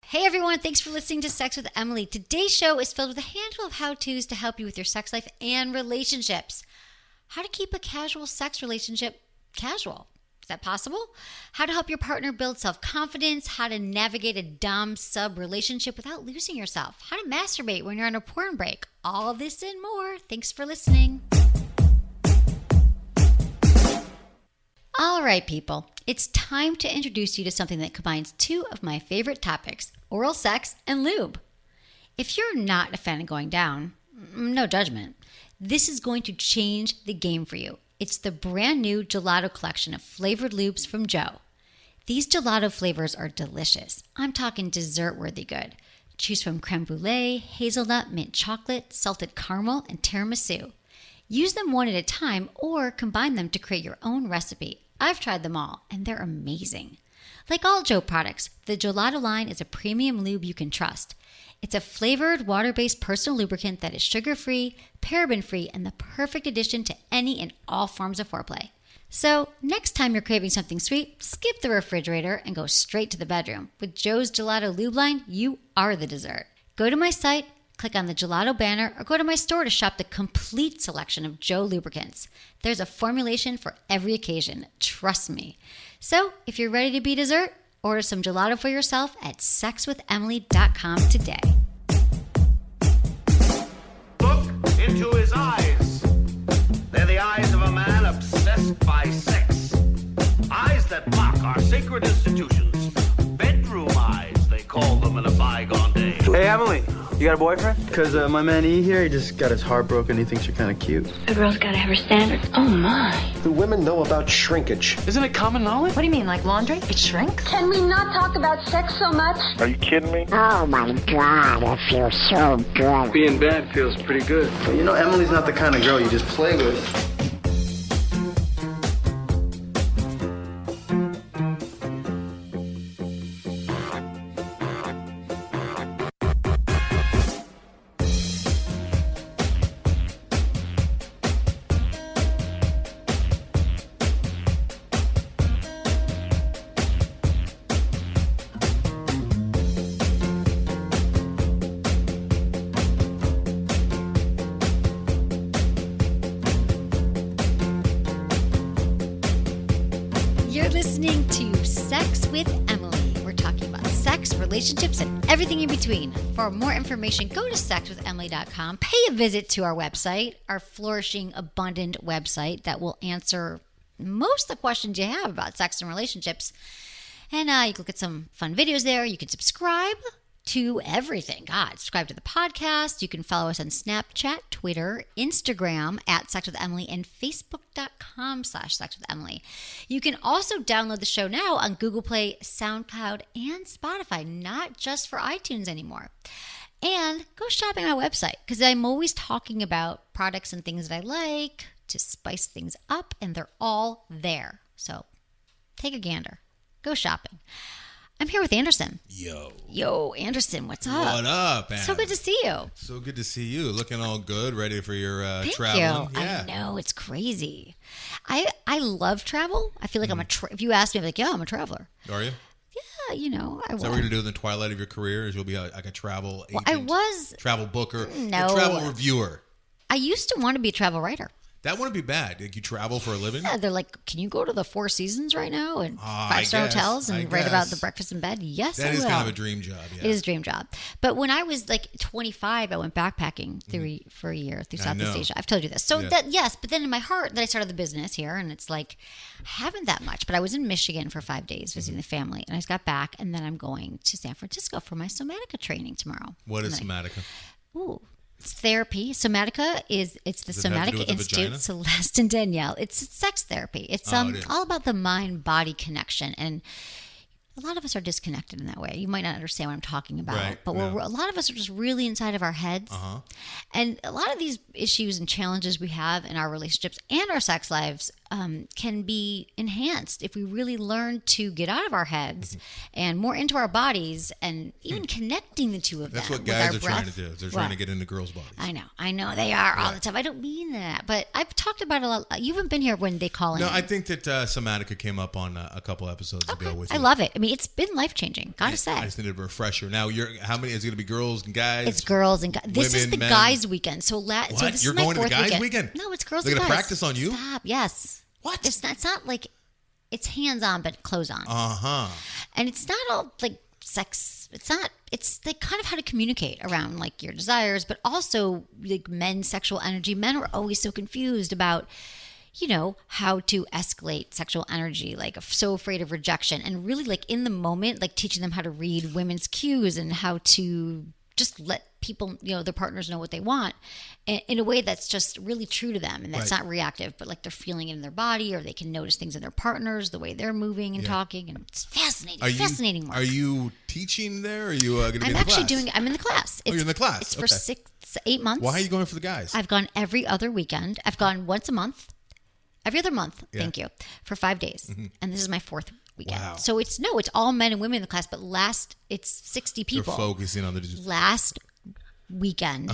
Hey everyone, thanks for listening to Sex with Emily. Today's show is filled with a handful of how-tos to help you with your sex life and relationships. How to keep a casual sex relationship casual. Is that possible? How to help your partner build self-confidence, how to navigate a dom-sub relationship without losing yourself, how to masturbate when you're on a porn break. All this and more. Thanks for listening. All right, people. It's time to introduce you to something that combines two of my favorite topics, oral sex and lube. If you're not a fan of going down, no judgment. This is going to change the game for you. It's the brand new gelato collection of flavored lubes from Joe. These gelato flavors are delicious. I'm talking dessert-worthy good. Choose from creme brulee, hazelnut, mint chocolate, salted caramel, and tiramisu. Use them one at a time or combine them to create your own recipe. I've tried them all, and they're amazing. Like all Joe products, the Gelato line is a premium lube you can trust. It's a flavored, water-based personal lubricant that is sugar-free, paraben-free, and the perfect addition to any and all forms of foreplay. So, next time you're craving something sweet, skip the refrigerator and go straight to the bedroom. With Joe's Gelato lube line, you are the dessert. Go to my site, click on the Gelato banner, or go to my store to shop the complete selection of Joe lubricants. There's a formulation for every occasion, trust me. So, if you're ready to be dessert, order some gelato for yourself at sexwithemily.com today. Look into his eyes. They're the eyes of a man obsessed by sex. Eyes that mock our sacred institutions. Bedroom eyes, they call them in a bygone day. Hey, Emily, you got a boyfriend? Because my man E here, he just got his heart broken. He thinks you're kind of cute. A girl's got to have her standards. Oh, my. Do women know about shrinkage? Isn't it common knowledge? What do you mean, like laundry? It shrinks? Can we not talk about sex so much? Are you kidding me? Oh my God, it feels so good. Being bad feels pretty good. But you know, Emily's not the kind of girl you just play with. You're listening to Sex with Emily. We're talking about sex, relationships, and everything in between. For more information, go to sexwithemily.com. Pay a visit to our website, our flourishing, abundant website that will answer most of the questions you have about sex and relationships. And you can look at some fun videos there. You can subscribe to everything. God, subscribe to the podcast. You can follow us on Snapchat, Twitter, Instagram at Sex with Emily, and Facebook.com/Sex with Emily. You can also download the show now on Google Play, SoundCloud, and Spotify, not just for iTunes anymore. And go shopping on our website because I'm always talking about products and things that I like to spice things up, and they're all there. So take a gander. Go shopping. I'm here with Anderson. Yo, Anderson, what's up? What up, Anna? So good to see you. So good to see you. Looking all good, ready for your Thank traveling. you. Yeah. I know, it's crazy. I love travel. I feel like I'm if you ask me, I'm like, yeah, I'm a traveler. Are you? Yeah, you know, I was. Is that what we're going to do in the twilight of your career? Is you'll be like a travel agent? I was. Travel booker? No. A travel reviewer? I used to want to be a travel writer. That wouldn't be bad. Like you travel for a living? Yeah, they're like, can you go to the Four Seasons right now and I 5-star guess. hotels I and write about the guess. breakfast in bed? Yes, I That will. is kind of a dream job. Yeah. It is a dream job. But when I was like 25, I went backpacking for a year through Southeast know. Asia. I've told you this. So Yeah. that, yes, but then in my heart, then I started the business here, and it's like, I haven't that much. But I was in Michigan for 5 days visiting the family, and I just got back, and then I'm going to San Francisco for my somatica training tomorrow. What is And somatica? Ooh. It's therapy. Somatica it's the Does it have to do Somatica with the Institute, vagina? Celeste and Danielle. It's sex therapy. It's Oh, it is. all about the mind-body connection. And a lot of us are disconnected in that way. You might not understand what I'm talking about, Right, but yeah. a lot of us are just really inside of our heads. Uh-huh. And a lot of these issues and challenges we have in our relationships and our sex lives can be enhanced if we really learn to get out of our heads and more into our bodies, and even connecting the two of That's them. what with guys our are trying to do. They're trying to get into girls' bodies. I know they are all the time. I don't mean that, but I've talked about it a lot. You haven't been here when they call in. No, I think that Somatica came up on a couple episodes ago with you. I love it. I mean, it's been life-changing, gotta say. I just needed a refresher. Now, how many is it going to be? Girls and guys? It's girls and guys. This is women, the men? guys' weekend. So What? this You're is my going to the fourth guys' weekend? No, it's girls They're and gonna guys. practice on you? Stop. Yes. What? It's not like, it's hands-on, but clothes on. And it's not all like sex. It's like kind of how to communicate around like your desires, but also like men's sexual energy. Men are always so confused about, how to escalate sexual energy, like so afraid of rejection, and really like in the moment, like teaching them how to read women's cues and how to just let people, their partners know what they want in a way that's just really true to them. And that's not reactive, but like they're feeling it in their body, or they can notice things in their partners, the way they're moving and talking. And it's fascinating. Fascinating work. Are you teaching there? Or are you going to be in the I'm actually class? I'm in the class. You're in the class. It's for Okay. 8 months. Why are you going for the guys? I've gone every other weekend. I've gone once a month, every other month. Yeah. Thank you, for 5 days. And this is my fourth weekend. Wow. So it's all men and women in the class, but it's 60 people. You're focusing on the Last weekend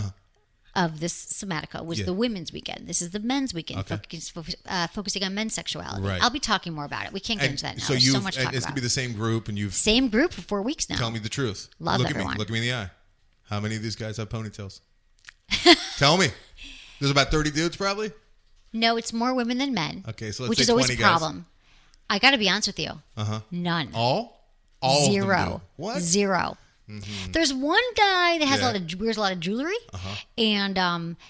of this Somatica was the women's weekend. This is the men's weekend, focusing on men's sexuality. Right. I'll be talking more about it. We can't get into that now. So There's so much to talk it's about. going to be the same group, and you've Same group for 4 weeks now. tell me the truth. Love Look everyone. at me. Look at me in the eye. How many of these guys have ponytails? Tell me. There's about 30 dudes, probably. No, it's more women than men. Okay, so let's which say is always 20 a problem. I got to be honest with you. None. All of them Zero. do. What? Zero. There's one guy that has Yeah. wears a lot of jewelry, and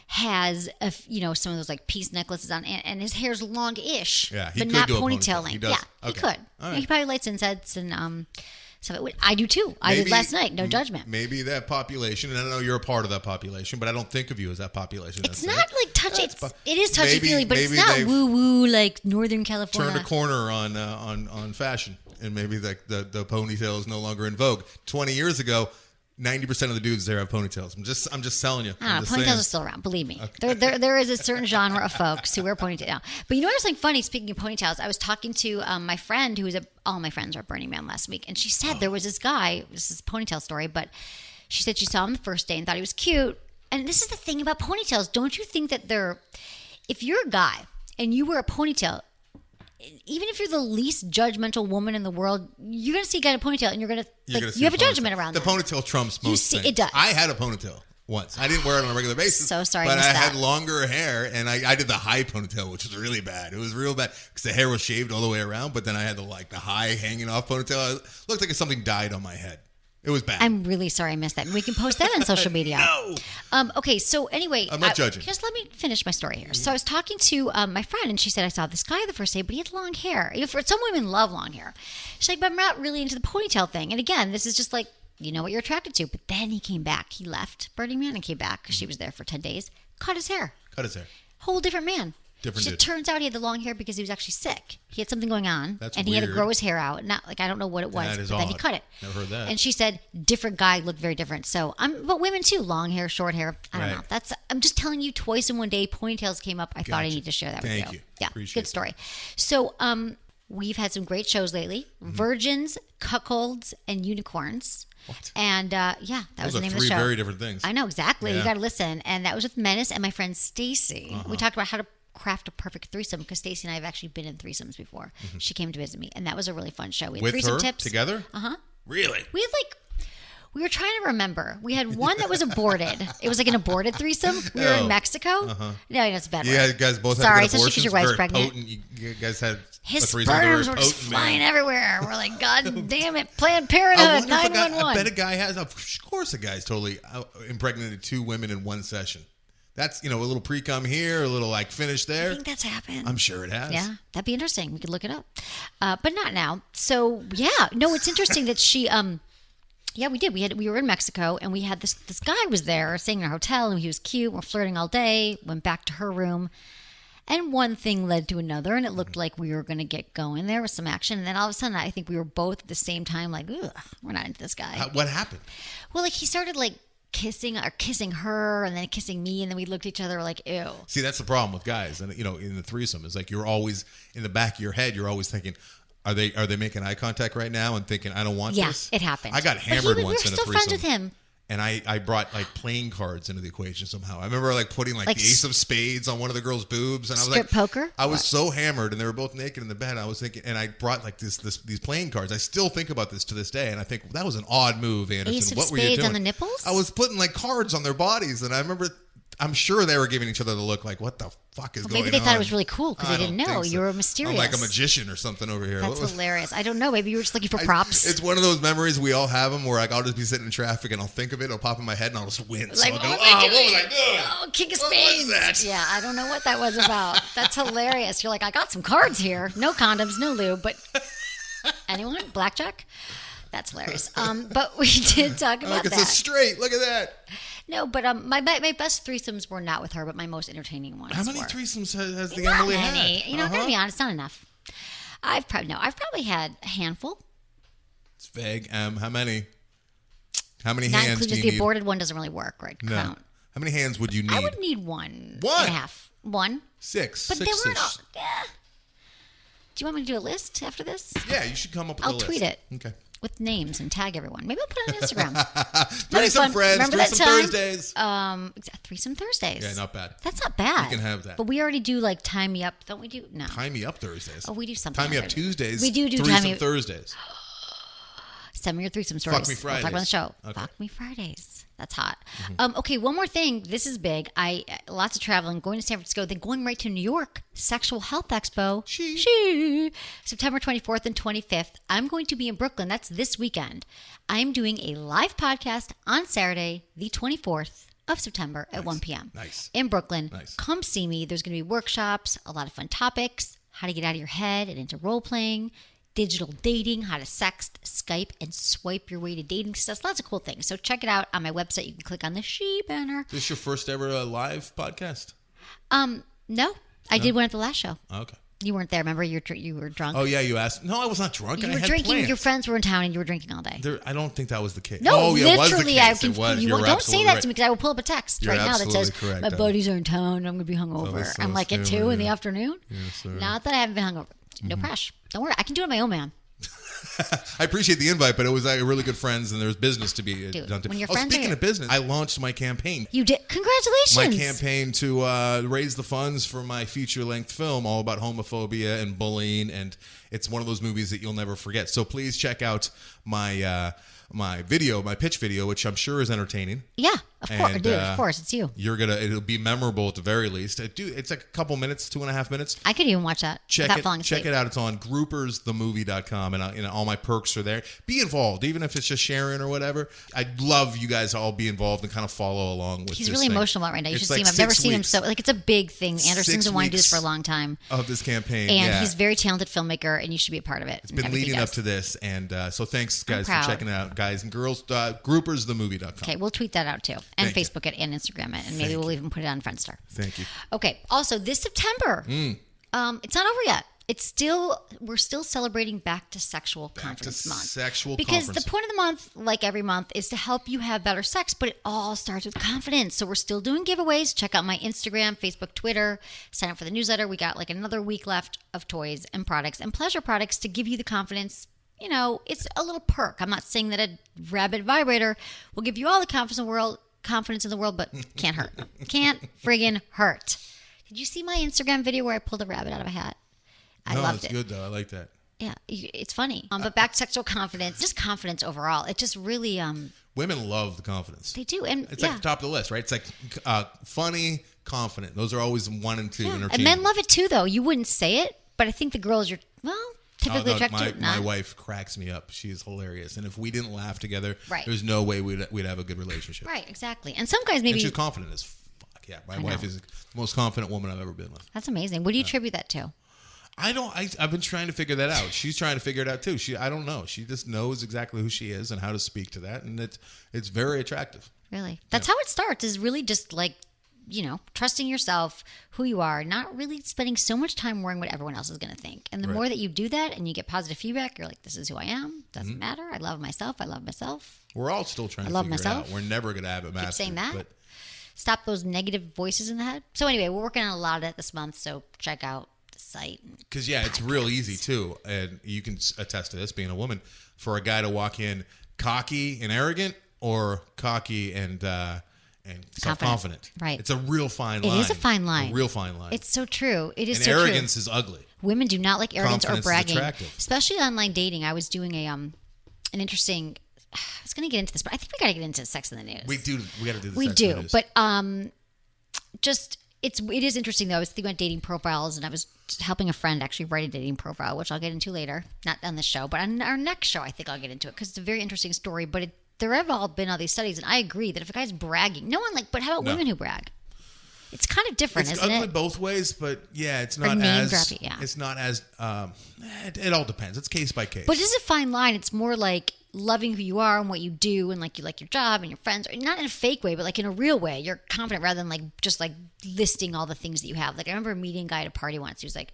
has some of those like piece necklaces on, and his hair's long-ish, Yeah, he but could not do a ponytail ponytail. length. He does. Yeah, Okay. he could. All right. He probably lights incense and stuff. I do too. I did last night. No judgment. Maybe that population, and I don't know you're a part of that population, but I don't think of you as that population. It's That's not it. like touchy. That's It is touchy feely, but it's maybe not they've woo woo like Northern California. Turned a corner on fashion, and maybe the ponytail is no longer in vogue. 20 years ago, 90% of the dudes there have ponytails. I'm just telling you. I don't know, I'm just ponytails are still around. Believe me, there is a certain genre of folks who wear ponytails now. But there's something funny. Speaking of ponytails, I was talking to my friend who was all my friends were at Burning Man last week, and she said there was this guy. This is a ponytail story, but she said she saw him the first day and thought he was cute. And this is the thing about ponytails. Don't you think that if you're a guy and you wear a ponytail, even if you're the least judgmental woman in the world, you're going to see a guy in a ponytail and you're going to see you have a ponytail. judgment around the that. ponytail trumps most things. It does. I had a ponytail once. I didn't wear it on a regular basis. So sorry I but missed I had that. longer hair, and I did the high ponytail, which was really bad. It was real bad because the hair was shaved all the way around, but then I had the high hanging off ponytail. It looked like something died on my head. It was bad. I'm really sorry I missed that. We can post that on social media. No. Okay, so anyway. I'm not judging. Just let me finish my story here. So I was talking to my friend, and she said, I saw this guy the first day, but he had long hair. Some women love long hair. She's like, but I'm not really into the ponytail thing. And again, this is just like, what you're attracted to. But then he came back. He left Burning Man and came back because she was there for 10 days. Cut his hair. Cut his hair. Whole different man. Different It dude. turns out he had the long hair because he was actually sick. He had something going on, That's and he had to weird. grow his hair out. Not like I don't know what it was, That is but then he odd. cut it. Never heard that. And she said different guy looked very different. So but women too, long hair, short hair. I don't Right. know. I'm just telling you. Twice in one day, ponytails came up. I thought I Gotcha. need to share that Thank with you. Yeah, Appreciate good story. So we've had some great shows lately: Virgins, Cuckolds, and Unicorns. What? And that was Those the are name of three the show. very different things. I know exactly. You Yeah. got to listen. And that was with Menace and my friend Stacy. We talked about how to craft a perfect threesome because Stacy and I have actually been in threesomes before. She came to visit me, and that was a really fun show. We had With threesome her tips together? Uh-huh. Really? We had we were trying to remember. We had one that was aborted. It was like an aborted threesome. We were in Mexico. No, that's a bad Yeah, word. you guys both Sorry, had good especially 'cause abortions. your wife's Very pregnant. potent. You guys had His a threesome. Very sperms were just potent, flying man. everywhere. We're like, God damn it, Planned I Parenthood, wonder if a guy, I 911. bet a guy has. Of course, a guy's totally impregnated 2 women in one session. That's a little pre-cum here, a little finish I there. think that's happened. I'm sure it has. Yeah, that'd be interesting. We could look it up, but not now. So yeah, no, it's interesting that she. Yeah, we did. We were in Mexico, and we had this guy was there, staying in our hotel, and he was cute. We're flirting all day. Went back to her room, and one thing led to another, and it looked like we were going to get going. There was some action, and then all of a sudden, I think we were both at the same time like, ugh, we're not into this guy. What happened? Well, he started kissing her and then kissing me, and then we looked at each other like, ew. See, that's the problem with guys, and in the threesome, is like you're always in the back of your head. You're always thinking, are they making eye contact right now? And thinking, I don't want this. Yeah, it happened. I got hammered once in a threesome. We were still friends with him. And I brought like playing cards into the equation somehow. I remember like putting like the ace of spades on one of the girls' boobs, and I was like, poker. I was so hammered, and they were both naked in the bed. I was thinking, and I brought like these playing cards. I still think about this to this day, and I think that was an odd move, Anderson. Ace of what were you spades doing? on the nipples? I was putting like cards on their bodies, and I remember. I'm sure they were giving each other the look like, what the fuck is going on? Maybe they thought it was really cool because they didn't know. You were mysterious. I'm like a magician or something over here. That's hilarious. I don't know. Maybe you were just looking for props. It's one of those memories we all have them where like I'll just be sitting in traffic and I'll think of it, it'll pop in my head and I'll just wince. Like, I'll go, what what was was I doing? Oh, king of What spades. was that? Yeah, I don't know what that was about. That's hilarious. You're like, I got some cards here. No condoms, no lube, but anyone? Blackjack? That's hilarious. But we did talk about Look, that. it's a straight. Look at that. No, but my best threesomes were not with her, but my most entertaining ones. How many were. threesomes has the Not Emily many. had? You know, I'm gonna be honest, not enough. I've probably had a handful. It's vague. How many? How many Not hands do including you the need? aborted one doesn't really work, right? No. Count. How many hands would you need? I would need one. One? And a half. One. Six. But Six they weren't all. ish. Yeah. Do you want me to do a list after this? Yeah, you should come up with a I'll list. tweet it. Okay. With names and tag everyone. Maybe I'll put it on Instagram. That'd be Threesome fun. friends, Remember that threesome time? Thursdays. Threesome Thursdays. Yeah, not bad. That's not bad. You can have that. But we already do like Tie Me Up, don't we do? No. Tie Me Up Thursdays. Oh, we do something. Tie Me Up like that. Tuesdays. We do Threesome Tie Me Up. Thursdays. Send me your threesome stories. Fuck Me We'll talk about the show. Fridays. Okay. Fuck Me Fridays. That's hot. Okay, one more thing. This is big. Lots of traveling, going to San Francisco, then going right to New York. Sexual Health Expo. She. September 24th and 25th. I'm going to be in Brooklyn. That's this weekend. I'm doing a live podcast on Saturday, the 24th of September at 1 p.m. Nice. In Brooklyn. Nice. Come see me. There's going to be workshops, a lot of fun topics, how to get out of your head and into role playing, digital dating, how to sext, Skype, and swipe your way to dating success. Lots of cool things. So check it out on my website. You can click on the She banner. This your first ever live podcast? No, I did one at the last show. Okay. You weren't there. Remember, you were drunk. Oh yeah, you asked. No, I was not drunk. You I were had drinking. plans. Your friends were in town, and you were drinking all day. I don't think that was the case. No, oh, yeah, literally, it was the case. It was. You You're don't say absolutely that right. to me because I will pull up a text You're right now that says absolutely correct, my Donna. buddies are in town. I'm going to be hungover. that's so I'm like at 2 stupid, in the yeah. afternoon. Yes, sir. Not that I haven't been hungover. No pressure. Don't worry. I can do it on my own, man. I appreciate the invite, but it was really good friends, and there's business to be Dude, done. when your friends Speaking are- of business, I launched my campaign. You did. Congratulations. My campaign to raise the funds for my feature-length film, all about homophobia and bullying, and it's one of those movies that you'll never forget. So please check out my my pitch video, which I'm sure is entertaining. Yeah, of course, And, dude. Of course, it's you. It'll be memorable at the very least. It's like a couple minutes, 2.5 minutes. I could even watch that without falling asleep. Check it out. It's on groupersthemovie.com, and all my perks are there. Be involved, even if it's just sharing or whatever. I'd love you guys to all be involved and kind of follow along with He's this really thing. emotional about it right now. You It's should like see him. I've never 6 seen him weeks so it's a big thing. Anderson's 6 been wanting to do this for a weeks long time, of this campaign, and yeah. he's a very talented filmmaker, and you should be a part of it. It's been leading up to this, and so thanks, guys, for proud. checking it out, guys and girls. Groupersthemovie.com. Okay, we'll tweet that out too, and Thank you. Facebook it, and Instagram it, and maybe we'll even put it on Friendster. Thank you. Okay. Also, this September, it's not over yet. We're still celebrating Back to Sexual Confidence Month. Sexual Because conference. the point of the month, like every month, is to help you have better sex, but it all starts with confidence. So we're still doing giveaways. Check out my Instagram, Facebook, Twitter. Sign up for the newsletter. We got like another week left of toys and products and pleasure products to give you the confidence. You know, it's a little perk. I'm not saying that a rabbit vibrator will give you all the confidence in the world, but can't hurt. Can't friggin' hurt. Did you see my Instagram video where I pulled a rabbit out of a hat? I loved it's it. good though. I like that. Yeah, it's funny. But back to sexual confidence, just confidence overall. It just really, Women love the confidence. they do. And It's yeah. like the top of the list, right? It's like funny, confident. Those are always 1 and 2. Yeah. And interchangeable. men love it too, though. You wouldn't say it, but I think the girls you're, typically Oh, no, attracted to. my wife cracks me up. She is hilarious, and if we didn't laugh together, Right. there's no way we'd have a good relationship. Right, exactly. And some guys And maybe. she's confident as fuck. Yeah, my wife is the most confident woman I've ever been with. That's amazing. What do you attribute that to? I've been trying to figure that out. She's trying to figure it out too. I don't know. She just knows exactly who she is and how to speak to that, and it's very attractive. Really? That's how it starts, is really just like trusting yourself, who you are, not really spending so much time worrying what everyone else is going to think. And the more that you do that and you get positive feedback, you're like, this is who I am. Doesn't matter. I love myself. We're all still trying to figure it out. We're never going to have it mastered. Keep saying that. But stop those negative voices in the head. So anyway, we're working on a lot of it this month. So check out the site. Because, it's real easy, too. And you can attest to this, being a woman, for a guy to walk in cocky and arrogant or cocky and self-confident. Right. It's a real fine line. It is a fine line. A real fine line. It's so true. It is and so true. arrogance is ugly. Women do not like arrogance or Confidence is bragging. attractive. Especially online dating. I was doing an interesting... I was going to get into this, but I think we got to get into Sex in the News. We do. We got to do this. We do. But it is interesting, though. I was thinking about dating profiles, and I was helping a friend actually write a dating profile, which I'll get into later. Not on this show, but on our next show, I think I'll get into it because it's a very interesting story. But there have all been all these studies, and I agree that if a guy's bragging, but how about women who brag? It's kind of different, isn't it? It's ugly both ways, but it's not as... It's not as... it all depends. It's case by case. But it is a fine line. It's more like loving who you are and what you do, and you like your job and your friends, not in a fake way, but in a real way. You're confident rather than just listing all the things that you have. I remember meeting a guy at a party once. He was like,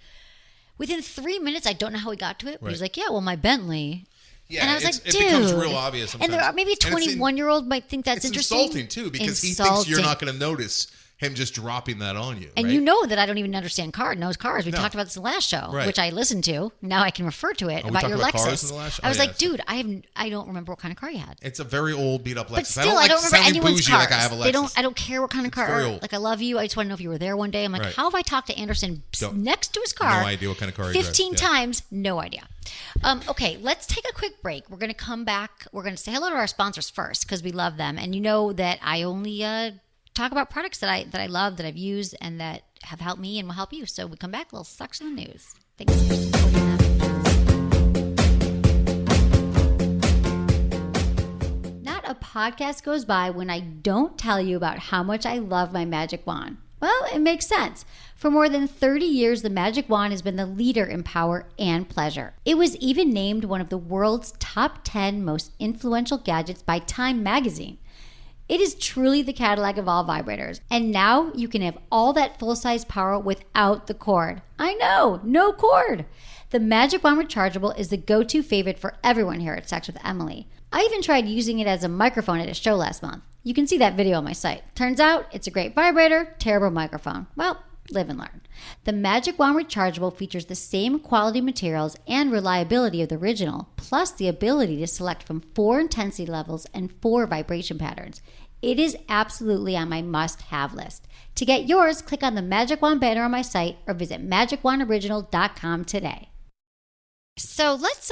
within 3 minutes, I don't know how he got to it, but he was like, my Bentley. Yeah, and I was like, dude. It becomes real obvious sometimes. And maybe a 21-year-old might think that's interesting. It's insulting, too, because he thinks you're not going to notice him just dropping that on you. And right? you know that I don't even understand cars. We talked about this in the last show, which I listened to. Now I can refer to it about your Lexus. Cars in the last show? I was like, dude, I don't remember what kind of car you had. It's a very old, beat up Lexus. But still, I don't remember anyone's cars. Like I have a Lexus. I don't care what kind of car. Very old. I love you. I just want to know if you were there one day. I'm like, how have I talked to Anderson next to his car? No idea what kind of car he 15 times. No idea. Okay, let's take a quick break. We're going to come back. We're going to say hello to our sponsors first because we love them. And you know that I only talk about products that I love, that I've used, and that have helped me and will help you. So we come back, a little Sex in the News. Thanks. Not a podcast goes by when I don't tell you about how much I love my magic wand. Well, it makes sense. For more than 30 years, the magic wand has been the leader in power and pleasure. It was even named one of the world's top 10 most influential gadgets by Time magazine. It is truly the Cadillac of all vibrators. And now you can have all that full-size power without the cord. I know, no cord. The Magic Wand Rechargeable is the go-to favorite for everyone here at Sex with Emily. I even tried using it as a microphone at a show last month. You can see that video on my site. Turns out it's a great vibrator, terrible microphone. Well, live and learn. The Magic Wand Rechargeable features the same quality materials and reliability of the original, plus the ability to select from 4 intensity levels and 4 vibration patterns. It is absolutely on my must-have list. To get yours, click on the Magic Wand banner on my site or visit magicwandoriginal.com today. So let's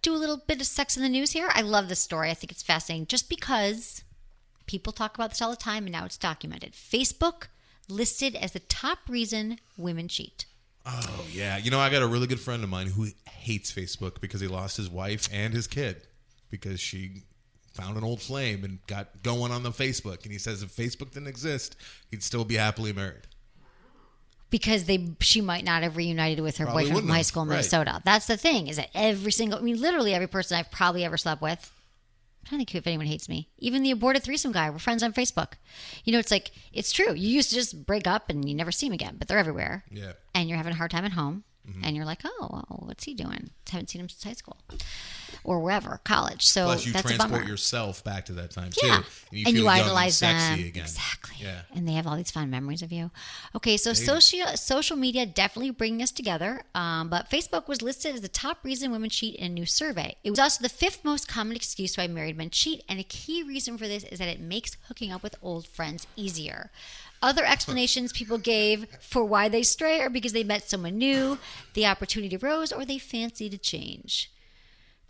do a little bit of Sex in the News here. I love this story. I think it's fascinating just because people talk about this all the time and now it's documented. Facebook listed as the top reason women cheat. Oh, yeah. I got a really good friend of mine who hates Facebook because he lost his wife and his kid because she found an old flame and got going on the Facebook. And he says if Facebook didn't exist, he'd still be happily married. Because she might not have reunited with her Probably boyfriend from high school in right. Minnesota. That's the thing, is that literally every person I've probably ever slept with, I don't think if anyone hates me. Even the aborted threesome guy, we're friends on Facebook. It's true. You used to just break up and you never see him again, but they're everywhere. Yeah. And you're having a hard time at home. Mm-hmm. And you're like, what's he doing? Haven't seen him since high school. Or wherever, college. So plus you that's transport a bummer. yourself back to that time yeah. too. And you feel idolize young and sexy them. Again. Exactly. Yeah. And they have all these fun memories of you. Okay, so social media definitely bringing us together. But Facebook was listed as the top reason women cheat in a new survey. It was also the 5th most common excuse why married men cheat. And a key reason for this is that it makes hooking up with old friends easier. Other explanations people gave for why they stray are because they met someone new, the opportunity arose, or they fancied a change.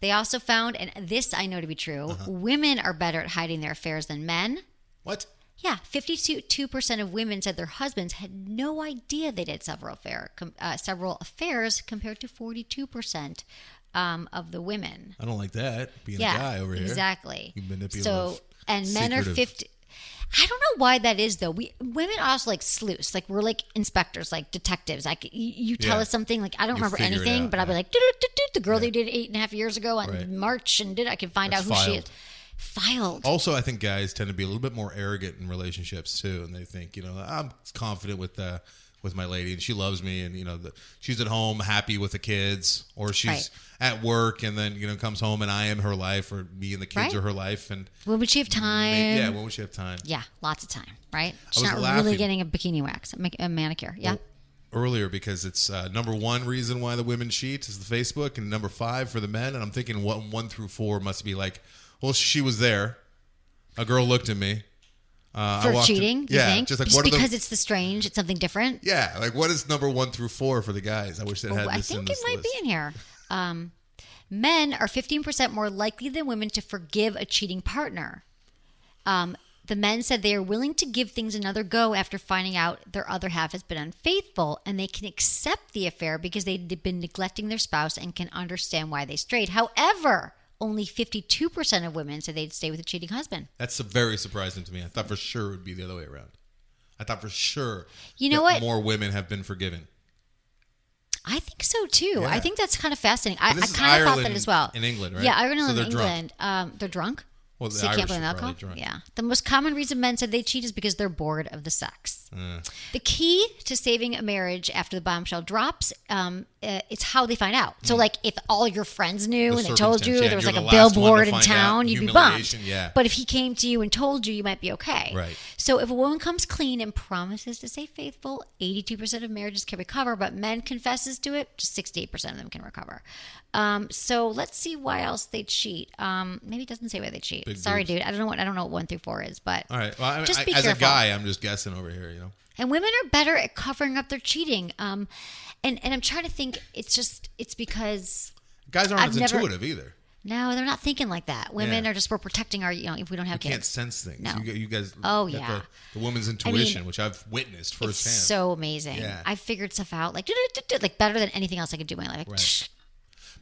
They also found, and this I know to be true, women are better at hiding their affairs than men. What? Yeah, 52% of women said their husbands had no idea they did several affairs compared to 42% of the women. I don't like that, being a guy over here. Exactly. You manipulative, so, and men are 50... I don't know why that is, though. Women are also like sleuths. Like, we're like inspectors, like detectives. Like, you tell us something, like, I don't remember anything, but I'll be like, the girl they did 8.5 years ago on March, and I can find out who she is. filed. Also, I think guys tend to be a little bit more arrogant in relationships too, and they think, I'm confident with my lady, and she loves me, and she's at home happy with the kids, or she's at work, and then comes home, and I am her life, or me and the kids are her life. And when would she have time? When would she have time? Yeah, lots of time, right? She's was not laughing. really getting a bikini wax, a manicure. Yeah. Earlier, because it's number one reason why the women cheat is the Facebook, and number 5 for the men. And I'm thinking 1 through 4 must be like, well, she was there. A girl looked at me. For cheating, you think? Just like just what are because it's the strange, it's something different. Yeah, like what is number 1 through 4 for the guys? I wish they had this in this I think it might list. be in here. Men are 15% more likely than women to forgive a cheating partner. The men said they are willing to give things another go after finding out their other half has been unfaithful, and they can accept the affair because they've been neglecting their spouse and can understand why they strayed. However, only 52% of women said they'd stay with a cheating husband. That's very surprising to me. I thought for sure it would be the other way around. I thought for sure more women have been forgiven. I think so too. Yeah. I think that's kind of fascinating. I This is kind of thought that Ireland as well. in England, right? Yeah, Ireland So and they're England. They're drunk. Well, the So you Irish can't blame are alcohol? probably drunk. Yeah. The most common reason men said they cheat is because they're bored of the sex. The key to saving a marriage after the bombshell drops, it's how they find out. So, like, if all your friends knew and they told you, there was like a billboard in town, you'd be bummed. Yeah. But if he came to you and told you, you might be okay. Right. So if a woman comes clean and promises to stay faithful, 82% of marriages can recover, but men confesses to it, just 68% of them can recover. So let's see why else they cheat. Maybe it doesn't say why they cheat. Big Sorry, boobs. dude. I don't know what 1 through 4 is, but All right. Well, just be as careful. a guy, I'm just guessing over here, And women are better at covering up their cheating. And I'm trying to think. It's because Guys aren't I've as never- intuitive either. no, they're not thinking like that. Women Yeah. are just we're protecting our if we don't have You kids. can't sense things. No. You guys. Oh, got yeah. The woman's intuition, which I've witnessed firsthand. It's so amazing. Yeah. I figured stuff out like better than anything else I could do in my life. Like, Right.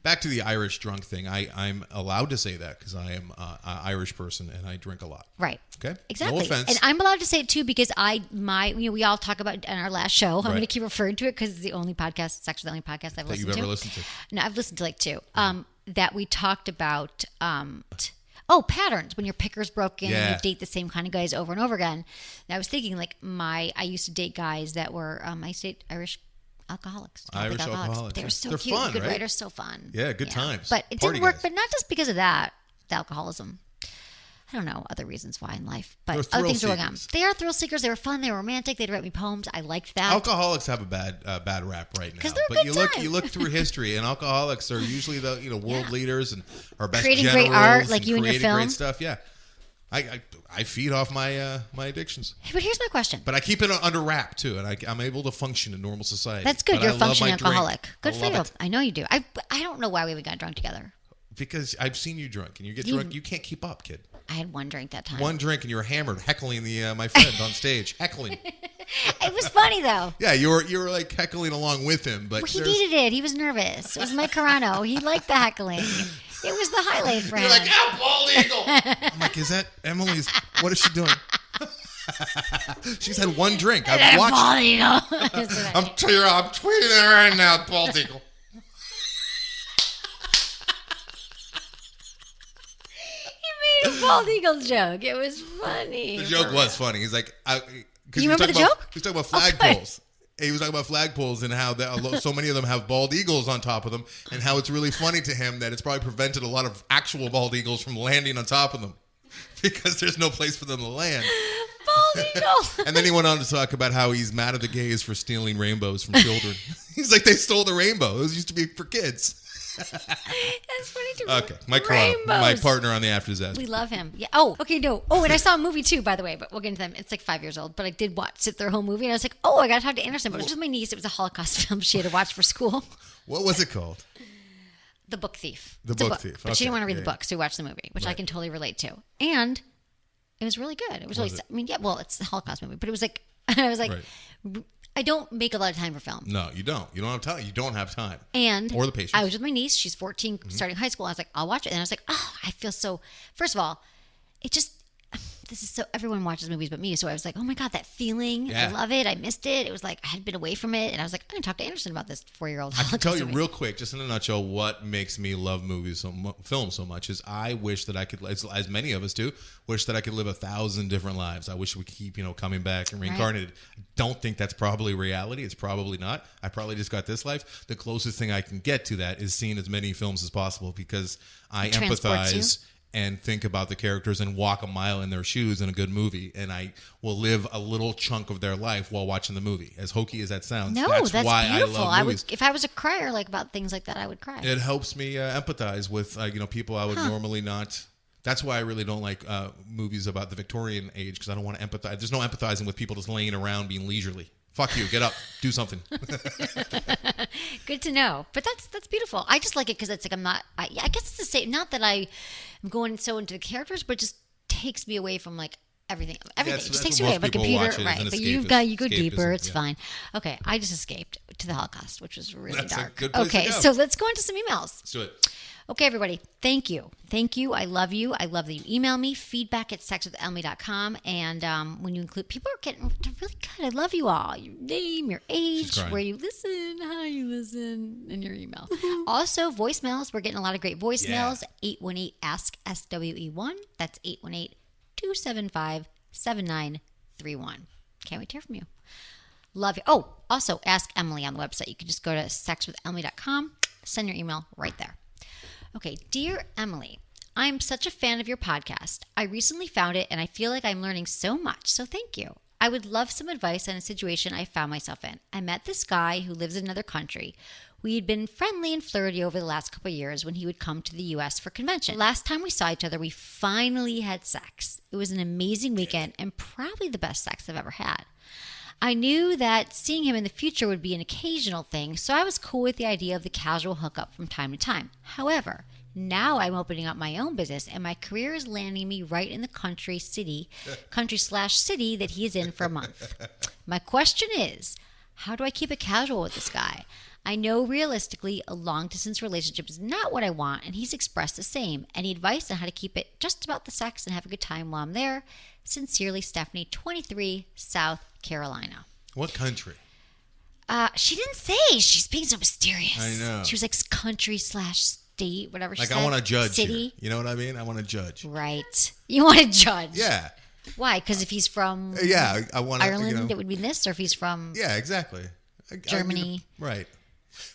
Back to the Irish drunk thing. I'm allowed to say that because I am an Irish person and I drink a lot. right. Okay. Exactly. No offense. And I'm allowed to say it too because we all talk about it in our last show. I'm going to keep referring to it because it's the only podcast. It's actually the only podcast I've that listened you've to. ever listened to. No, I've listened to like 2. That we talked about patterns when your picker's broken and Yeah. you date the same kind of guys over and over again. And I was thinking like I used to date guys that were I used to date Irish alcoholics. Irish alcoholics. They were so They're cute. fun, Good right? writers, so fun. Yeah, good times. But it Party didn't work, guys. but not just because of that, the alcoholism. I don't know other reasons why in life, but They're other thrill things were going on. seekers. They are thrill seekers. They were fun. They were romantic. They'd write me poems. I liked that. Alcoholics have a bad rap right now. 'Cause they're a but good you look through history, and alcoholics are usually the world leaders and our best Creating generals great art, like and you in your creating film. great stuff. Yeah, I feed off my my addictions, But here's my question. but I keep it under wrap too, and I'm able to function in normal society. That's good. But You're I a love functioning my drink. alcoholic. Good I for love you. it. I know you do. I don't know why we got drunk together. Because I've seen you drunk, and you get drunk, you can't keep up, kid. I had one drink that time. One drink, and you're hammered, heckling my friend on stage, heckling. It was funny though. Yeah, you were like heckling along with him, but Well, he there's- needed it. He was nervous. It was Mike Carano. He liked the heckling. It was the highlight for him. You're like, bald eagle. I'm like, is that Emily's? What is she doing? She's had one drink. I've watched. Bald eagle. I'm tweeting it right now, bald eagle. He made a bald eagle joke. It was funny. The joke was funny. He's like, You remember the joke? He was talking about flagpoles. He was talking about flagpoles and how so many of them have bald eagles on top of them, and how it's really funny to him that it's probably prevented a lot of actual bald eagles from landing on top of them because there's no place for them to land. Bald eagle. And then he went on to talk about how he's mad at the gays for stealing rainbows from children. He's like, they stole the rainbow. It used to be for kids. That's funny too. Okay, Mike Carano, my partner on the After Disaster. We love him. Yeah. Oh, okay. No. Oh, and I saw a movie too, by the way. But we'll get into them. It's like 5 years old, but I did sit through the whole movie, and I was like, oh, I got to talk to Anderson. But it was just my niece. It was a Holocaust film she had to watch for school. What was it called? The Book Thief. The It's a Book Thief. But she didn't Okay, want to read yeah, the book, so we watched the movie, which I Right. can totally relate to. And it was really good. It was really. it? I mean, yeah. Well, it's the Holocaust movie, but it was like I was like, Right. I don't make a lot of time for film. No, you don't. You don't have time. You don't have time. And or the patience. I was with my niece. She's 14, Mm-hmm. starting high school. I was like, I'll watch it. And I was like, oh, I feel so. First of all, it just this is so, everyone watches movies but me. So I was like, oh my God, that feeling. Yeah. I love it. I missed it. It was like, I had been away from it. And I was like, I'm going to talk to Anderson about this 4-year-old. I can tell you real quick, just in a nutshell, what makes me love film so much is I wish that I could, as many of us do, wish that I could live 1,000 different lives. I wish we could keep, coming back and reincarnated. I don't think that's probably reality. It's probably not. I probably just got this life. The closest thing I can get to that is seeing as many films as possible because I empathize and think about the characters and walk a mile in their shoes in a good movie. And I will live a little chunk of their life while watching the movie. As hokey as that sounds, that's why beautiful. I love movies. If I was a crier about things like that, I would cry. It helps me empathize with people I would normally not. That's why I really don't like movies about the Victorian age because I don't want to empathize. There's no empathizing with people just laying around being leisurely. Fuck you. Get up. Do something. Good to know. But that's beautiful. I just like it because it's like I guess it's the same. Not that I'm going so into the characters, but it just takes me away from everything. It just takes me away. My computer, right? But you go deeper. It's fine. Okay, I just escaped to the Holocaust, which was really That's dark. a good place to go. So let's go into some emails. Let's do it. Okay, everybody. Thank you. I love you. I love that you email me. feedback@sexwithemily.com. And when you include, people are getting really good. I love you all. Your name, your age, where you listen, how you listen, and your email. Also, voicemails. We're getting a lot of great voicemails. 818-ASK-SWE1. That's 818-275-7931. Can't wait to hear from you. Love you. Oh, also, Ask Emily on the website. You can just go to sexwithemily.com. Send your email right there. Okay, dear Emily, I'm such a fan of your podcast. I recently found it and I feel like I'm learning so much, so thank you. I would love some advice on a situation I found myself in. I met this guy who lives in another country. We had been friendly and flirty over the last couple of years when he would come to the U.S. for convention. Last time we saw each other, we finally had sex. It was an amazing weekend and probably the best sex I've ever had. I knew that seeing him in the future would be an occasional thing, so I was cool with the idea of the casual hookup from time to time. However, now I'm opening up my own business, and my career is landing me right in the country/city that he is in for a month. My question is, how do I keep it casual with this guy? I know realistically a long-distance relationship is not what I want, and he's expressed the same. Any advice on how to keep it just about the sex and have a good time while I'm there? Sincerely, Stephanie, 23, South Carolina. What country? She didn't say. She's being so mysterious. I know. She was like country/state, whatever she said. I want to judge city. Here. You know what I mean? I want to judge. Right. You want to judge. Yeah. Why? Because if he's from I want Ireland, it would be this, or if he's from exactly. Germany. Right.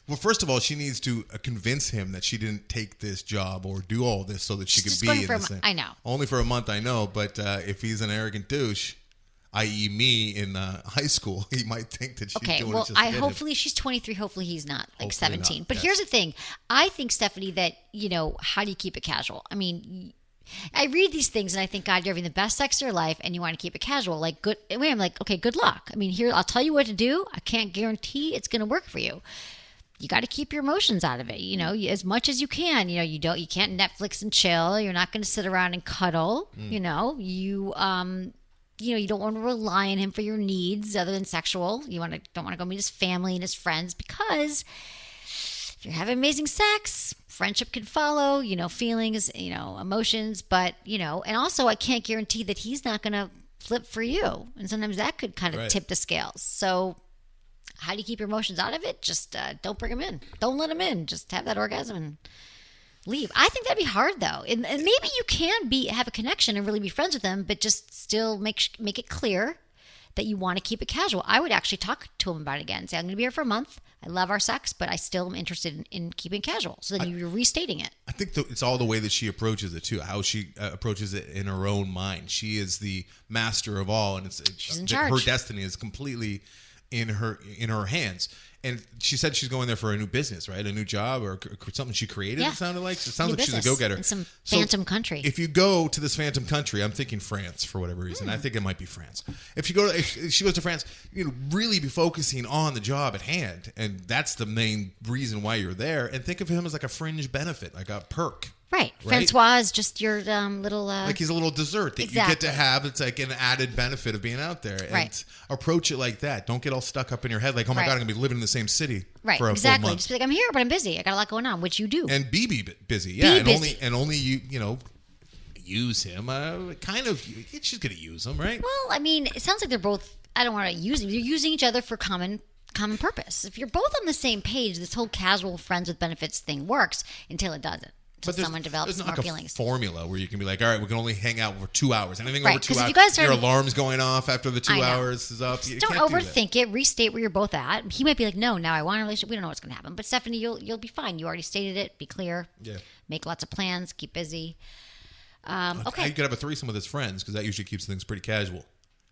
Well, first of all, she needs to convince him that she didn't take this job or do all this so that she could be in the same. I know. Only for a month, I know. But if he's an arrogant douche, i.e. me in high school, he might think that she's doing it just to get hopefully she's 23. Hopefully he's not hopefully 17. Not, but here's the thing. I think, Stephanie, that, how do you keep it casual? I mean, I read these things and I think, God, you're having the best sex of your life and you want to keep it casual. Like, good. I'm like, okay, good luck. I mean, here, I'll tell you what to do. I can't guarantee it's going to work for you. You got to keep your emotions out of it, as much as you can. You can't Netflix and chill. You're not going to sit around and cuddle. You don't want to rely on him for your needs other than sexual. Don't want to go meet his family and his friends because if you're having amazing sex, friendship can follow. Feelings, emotions, but and also I can't guarantee that he's not going to flip for you, and sometimes that could kind of tip the scales. So. How do you keep your emotions out of it? Just don't bring them in. Don't let them in. Just have that orgasm and leave. I think that'd be hard, though. And maybe you can have a connection and really be friends with them, but just still make it clear that you want to keep it casual. I would actually talk to him about it again. Say, I'm going to be here for a month. I love our sex, but I still am interested in keeping it casual. So then you're restating it. I think it's all the way that she approaches it, too. How she approaches it in her own mind. She is the master of all, and she's in charge. Her destiny is completely in her hands. And she said she's going there for a new business, right? A new job or something she created, it sounded like. It sounds like she's a go-getter. In some phantom country. If you go to this phantom country, I'm thinking France for whatever reason. I think it might be France. If she goes to France, really be focusing on the job at hand. And that's the main reason why you're there. And think of him as like a fringe benefit, like a perk. Right. Francois is just your little... like he's a little dessert that you get to have. It's like an added benefit of being out there. And approach it like that. Don't get all stuck up in your head like, oh my God, I'm going to be living in the same city for a full month. Just be like, I'm here, but I'm busy. I got a lot going on, which you do. And be busy. Yeah. Be busy. And only you use him. Kind of. She's going to use him, right? Well, I mean, it sounds like they're both. I don't want to use them. You're using each other for common purpose. If you're both on the same page, this whole casual friends with benefits thing works until it doesn't. Until someone develops there's more not feelings. A formula where you can be like, all right, we can only hang out for 2 hours. Anything Right, over 2 'cause if hours, you guys your are- alarm's going off after the 2 hours is up. You Don't can't do that. overthink it. Restate where you're both at. He might be like, no, now I want a relationship. We don't know what's going to happen. But Stephanie, you'll be fine. You already stated it. Be clear. Yeah. Make lots of plans. Keep busy. You could have a threesome with his friends because that usually keeps things pretty casual.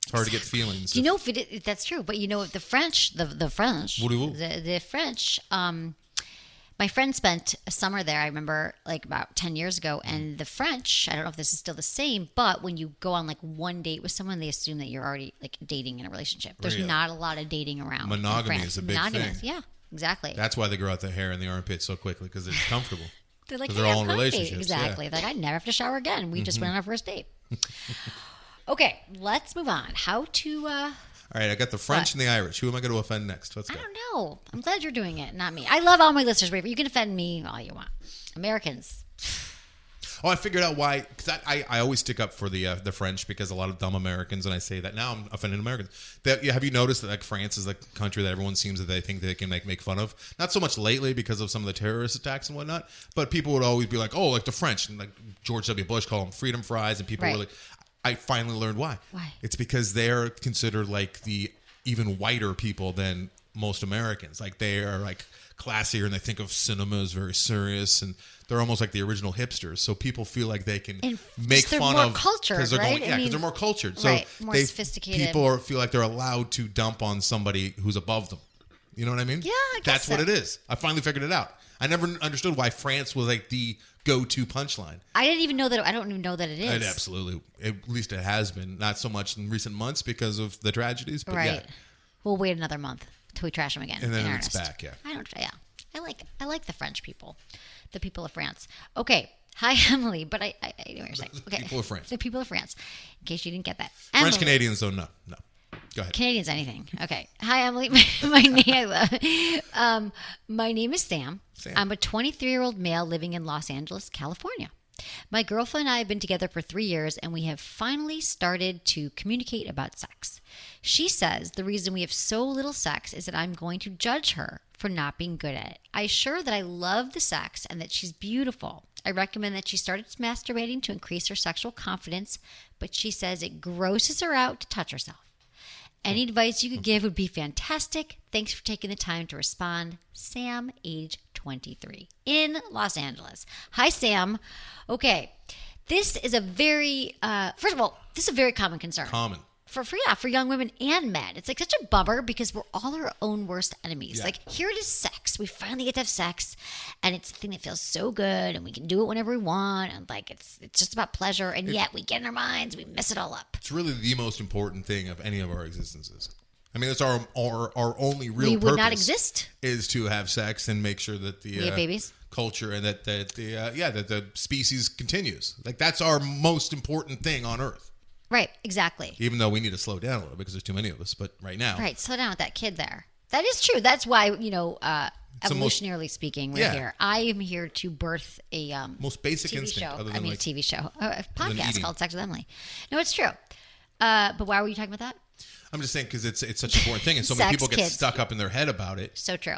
It's hard to get feelings. Do you know if that's true? But you know, the French, the French, the French. My friend spent a summer there. I remember, like about 10 years ago, and the French. I don't know if this is still the same, but when you go on like one date with someone, they assume that you're already like dating in a relationship. There's Really? not a lot of dating around. Monogamy in France. is a big Monogamous, thing. yeah, exactly. That's why they grow out the hair in the armpit so quickly because they're just comfortable. They're like, 'Cause hey, they're all I'm in comfy. relationships, Exactly. yeah. Like, I never have to shower again. We just went on our first date. Okay, let's move on. How to... All right, I got the French and the Irish. Who am I going to offend next? Let's I go. don't know. I'm glad you're doing it, not me. I love all my listeners, but you can offend me all you want. Americans. Oh, I figured out why. Because I always stick up for the French because a lot of dumb Americans, and I say that now I'm offending Americans. Have you noticed that like France is the country that everyone seems that they think they can make fun of? Not so much lately because of some of the terrorist attacks and whatnot, but people would always be like, oh, like the French, and like George W. Bush called them freedom fries, and people Right. were like, I finally learned why. Why? It's because they're considered like the even whiter people than most Americans. Like they are like classier, and they think of cinema as very serious, and they're almost like the original hipsters. So people feel like they can And make they're fun more of cultured, because they're right? going, I yeah, because mean, they're more cultured. So right, more sophisticated. People feel like they're allowed to dump on somebody who's above them. You know what I mean? Yeah, I guess that's what so. it is. I finally figured it out. I never understood why France was like the go-to punchline. I didn't even know that. I don't even know that it is. It absolutely, at least it has been. Not so much in recent months because of the tragedies, but Right. yeah. We'll wait another month till we trash them again. And then in it's earnest. back, yeah. I don't. Yeah. I like the French people, the people of France. Okay. Hi, Emily. But I know what you're saying. The Okay. people of France. The people of France. In case you didn't get that. French Emily. Canadians, though, no. Go ahead. Canadians, anything. Okay. Hi, Emily. My name is Sam. I'm a 23-year-old male living in Los Angeles, California. My girlfriend and I have been together for 3 years, and we have finally started to communicate about sex. She says the reason we have so little sex is that I'm going to judge her for not being good at it. I assure her that I love the sex and that she's beautiful. I recommend that she start masturbating to increase her sexual confidence, but she says it grosses her out to touch herself. Any advice you could give would be fantastic. Thanks for taking the time to respond. Sam, age 23, in Los Angeles. Hi, Sam. Okay, this is a very, first of all, this is a very common concern. Common. For young women and men. It's like such a bummer because we're all our own worst enemies. Yeah. Like, here it is sex. We finally get to have sex, and it's a thing that feels so good, and we can do it whenever we want, and like it's just about pleasure, and yet we get in our minds, we mess it all up. It's really the most important thing of any of our existences. I mean, it's our only real We purpose. would not exist. Is to have sex and make sure that the We have babies. culture and that the species continues. Like that's our most important thing on Earth. Right, exactly. Even though we need to slow down a little because there's too many of us. But right now, Right, slow down with that kid there. That is true. That's why, the most- evolutionarily speaking, we're Yeah. here. I am here to birth a most basic TV instinct. show. Other I than mean, like, a TV show. A than podcast eating. called Sex with Emily. No, it's true. But why were you talking about that? I'm just saying because it's such an important thing, and so many Sex, people get kids. stuck up in their head about it, So true.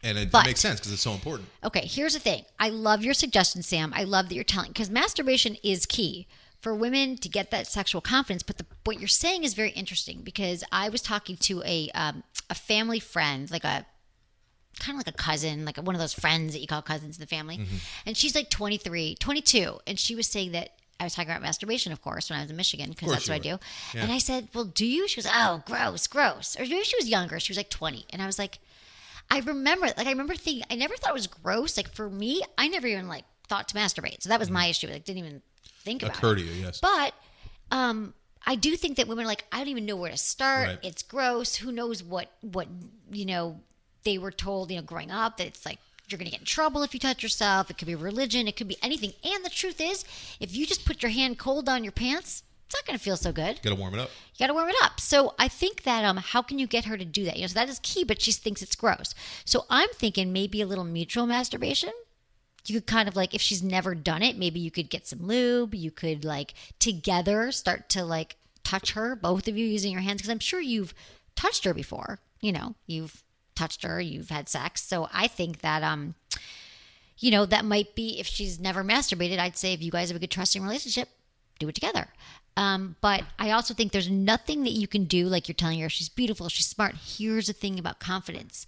and it But- makes sense because it's so important. Okay, here's the thing. I love your suggestion, Sam. I love that you're telling, because masturbation is key for women to get that sexual confidence. But what you're saying is very interesting because I was talking to a family friend, like a kind of like a cousin, like one of those friends that you call cousins in the family. Mm-hmm. And she's like 23, 22. And she was saying that I was talking about masturbation, of course, when I was in Michigan, because course that's what I you do. were. Yeah. And I said, well, do you? She goes, oh, gross. Or maybe she was younger. She was like 20. And I was like, I remember thinking, I never thought it was gross. Like for me, I never even like thought to masturbate. So that was my issue. Like didn't even think about Occur it. to you, yes. But I do think that women are like, I don't even know where to start. Right. It's gross. Who knows what they were told, growing up, that it's like you're going to get in trouble if you touch yourself. It could be religion. It could be anything. And the truth is, if you just put your hand cold on your pants, it's not going to feel so good. Got to warm it up. You got to warm it up. So I think that how can you get her to do that? So that is key, but she thinks it's gross. So I'm thinking maybe a little mutual masturbation. you could kind of like, if she's never done it, maybe you could get some lube. You could like together start to like touch her, both of you using your hands. Because I'm sure you've touched her before. You've touched her, you've had sex. So I think that, that might be, if she's never masturbated, I'd say if you guys have a good trusting relationship, do it together. But I also think there's nothing that you can do, like you're telling her she's beautiful, she's smart. Here's the thing about confidence.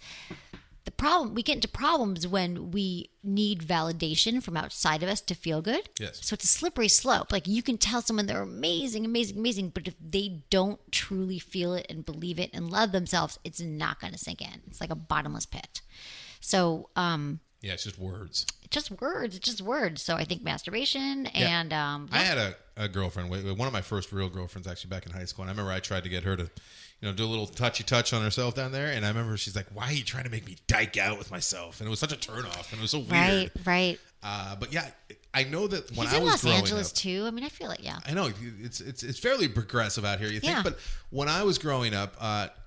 The problem, we get into problems when we need validation from outside of us to feel good. Yes. So it's a slippery slope. Like you can tell someone they're amazing, amazing, amazing, but if they don't truly feel it and believe it and love themselves, it's not going to sink in. It's like a bottomless pit. So, yeah, it's just words. It's just words. So I think masturbation and I had a girlfriend, one of my first real girlfriends actually back in high school. And I remember I tried to get her to, do a little touchy touch on herself down there. And I remember she's like, "Why are you trying to make me dyke out with myself?" And it was such a turnoff, and it was so weird. Right. But yeah, I know that when He's I in was Los growing Angeles up, too. I mean, I feel it. Yeah. I know it's fairly progressive out here, you think. Yeah. But when I was growing up,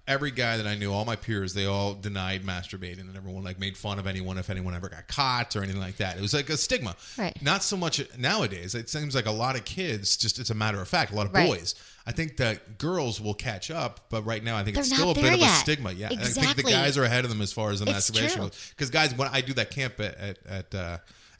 every guy that I knew, all my peers, they all denied masturbating, and everyone like made fun of anyone if anyone ever got caught or anything like that. It was like a stigma. Right. Not so much nowadays. It seems like a lot of kids, just it's a matter of fact, a lot of Right. boys. I think that girls will catch up, but right now I think it's They're still a not bit there of yet. a stigma. Yeah, And I think the Exactly. guys are ahead of them as far as the It's masturbation true. goes. Because guys, when I do that camp at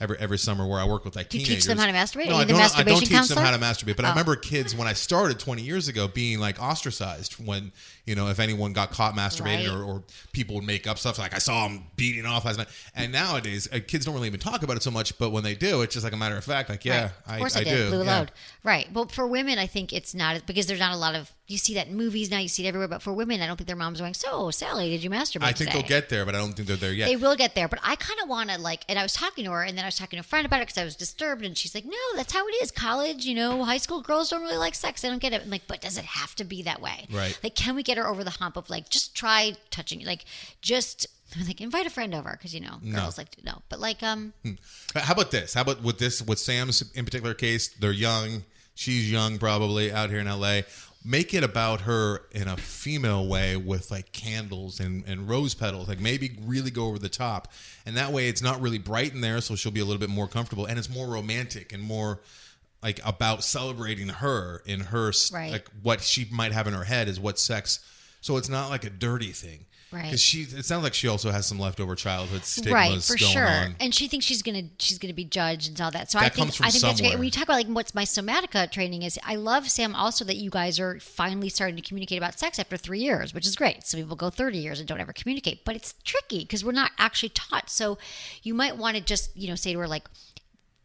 every summer where I work with like Do you teenagers. teach them how to masturbate? No, Are I you the don't masturbation teach counselor? them how to masturbate, but I Oh. remember kids when I started 20 years ago being like ostracized when, if anyone got caught masturbating Right. or people would make up stuff like I saw him beating off last night. And nowadays, kids don't really even talk about it so much, but when they do, it's just like a matter of fact, like, yeah, Right. Of course I do. did. Blew a Yeah. load. Right. Well, for women, I think it's not because there's not a lot of. You see that in movies now. You see it everywhere. But for women, I don't think their moms are going. So, Sally, did you masturbate? I think today? they'll get there, but I don't think they're there yet. They will get there, but I kind of want to like. And I was talking to her, and then I was talking to a friend about it because I was disturbed, and she's like, "No, that's how it is. College, high school girls don't really like sex. They don't get it." I'm like, but does it have to be that way? Right. Like, can we get her over the hump of like just try touching? Like, just like invite a friend over because girls like to know. But like, How about this? How about with Sam's in particular case? They're young. She's young, probably out here in LA. Make it about her in a female way with like candles and rose petals. Like maybe really go over the top, and that way it's not really bright in there, so she'll be a little bit more comfortable, and it's more romantic and more like about celebrating her in her Right. like what she might have in her head is what sex. So it's not like a dirty thing. Right. Because it sounds like she also has some leftover childhood stigmas right, for going sure. on. And she thinks she's gonna be judged and all that. So That I think comes from that's great. somewhere. When you talk about like what's my somatica training is, I love Sam also that you guys are finally starting to communicate about sex after 3 years, which is great. Some people go 30 years and don't ever communicate, but it's tricky because we're not actually taught. So you might want to just say to her like,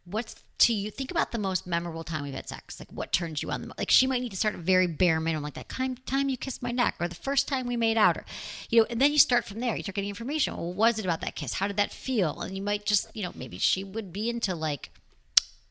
what's to you, think about the most memorable time we've had sex. Like what turns you on the most. Like she might need to start at very bare minimum, like that time you kissed my neck or the first time we made out, or and then you start from there. You start getting information. Well, what was it about that kiss? How did that feel? And you might just maybe she would be into like,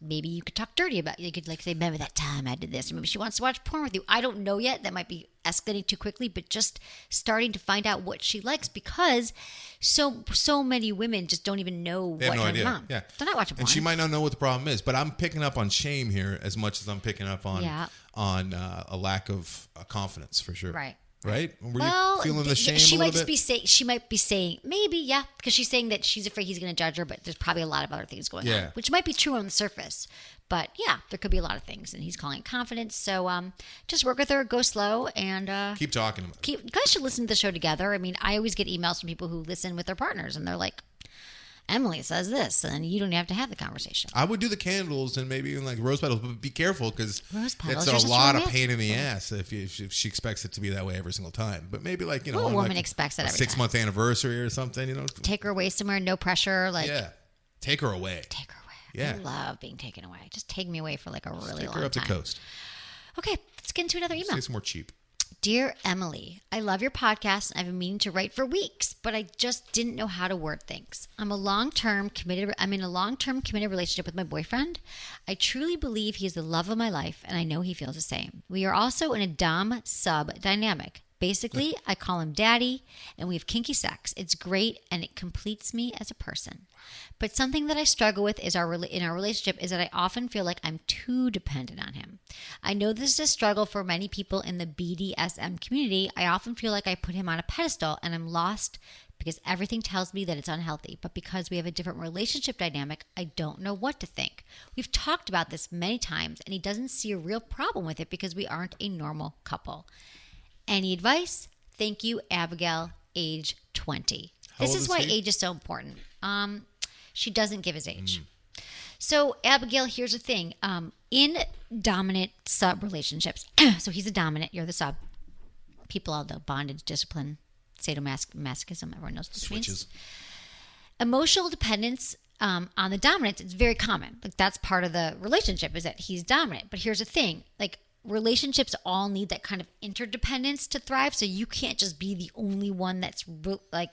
maybe you could talk dirty about it. You could like say, remember that time I did this, or maybe she wants to watch porn with you. I don't know yet. That might be escalating too quickly, but just starting to find out what she likes, because so many women just don't even know They have what no her idea. mom. Yeah. They're not watching porn. And she might not know what the problem is, but I'm picking up on shame here as much as I'm picking up on Yeah. a lack of confidence for sure. Right. Right? Were you feeling the shame she a might little just bit? she might be saying maybe, yeah, because she's saying that she's afraid he's going to judge her, but there's probably a lot of other things going Yeah. on, which might be true on the surface. But yeah, there could be a lot of things, and he's calling it confidence. So just work with her, go slow, and Keep talking about it. you guys should listen to the show together. I mean, I always get emails from people who listen with their partners, and they're like, Emily says this, and you don't have to have the conversation. I would do the candles and maybe even like rose petals, but be careful because Rose petals, it's you're a such a lot of romantic. pain in the ass if she expects it to be that way every single time. But maybe like Well, a on, woman like expects it a every 6-month anniversary or something. Take her away somewhere, no pressure. Like, Yeah, take her away. take her away. Yeah. I love being taken away. Just take me away for like a really Take long her up time. the coast. Okay, let's get into another email. Say some more cheap. Dear Emily, I love your podcast and I've been meaning to write for weeks, but I just didn't know how to word things. I'm in a long-term committed relationship with my boyfriend. I truly believe he is the love of my life, and I know he feels the same. We are also in a dom-sub dynamic. Basically, I call him daddy, and we have kinky sex. It's great, and it completes me as a person. But something that I struggle with in our relationship is that I often feel like I'm too dependent on him. I know this is a struggle for many people in the BDSM community. I often feel like I put him on a pedestal, and I'm lost because everything tells me that it's unhealthy. But because we have a different relationship dynamic, I don't know what to think. We've talked about this many times, and he doesn't see a real problem with it because we aren't a normal couple. Any advice? Thank you, Abigail, age 20. This is why age is so important. She doesn't give his age. So, Abigail, here's the thing. In dominant sub relationships, so he's a dominant, you're the sub. People all know bondage, discipline, sadomasochism. Everyone knows what this means. Emotional dependence on the dominant is very common. Like, that's part of the relationship, is that he's dominant. But here's the thing. Like, relationships all need that kind of interdependence to thrive. So you can't just be the only one that's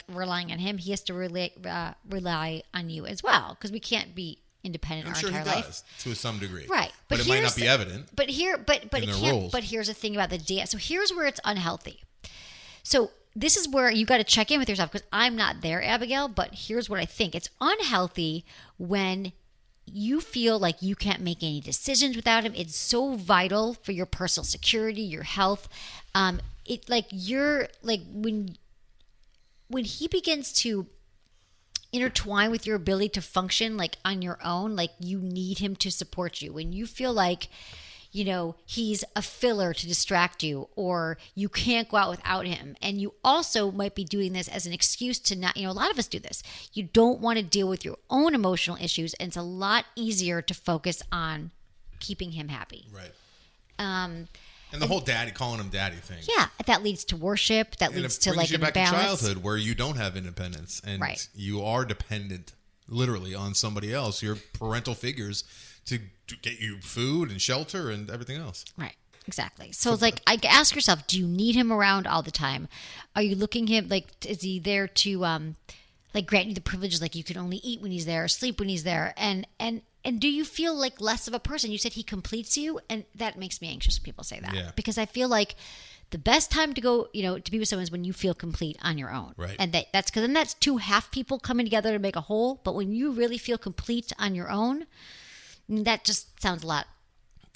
relying on him. He has to rely on you as well, because we can't be independent our entire life. I'm sure he does to some degree, right? But it might not be evident. But here's the thing about the date. So here's where it's unhealthy. So this is where you got to check in with yourself, because I'm not there, Abigail. But here's what I think: it's unhealthy when you feel like you can't make any decisions without him. It's so vital for your personal security, your health. When he begins to intertwine with your ability to function like on your own, like you need him to support you. When you feel like, he's a filler to distract you, or you can't go out without him. And you also might be doing this as an excuse to not, a lot of us do this. You don't want to deal with your own emotional issues, and it's a lot easier to focus on keeping him happy. Right. And the whole calling him daddy thing. Yeah, that leads to worship. That leads to like an imbalance. Back to childhood, where you don't have independence, and you are dependent, literally, on somebody else. Your parental figures to get you food and shelter and everything else. Right. Exactly. So it's like, ask yourself, do you need him around all the time? Are you looking him is he there to grant you the privileges, like you can only eat when he's there or sleep when he's there? And do you feel like less of a person? You said he completes you, and that makes me anxious when people say that, because I feel like the best time to go, to be with someone is when you feel complete on your own. Right. And that's because then that's two half people coming together to make a whole. But when you really feel complete on your own, that just sounds a lot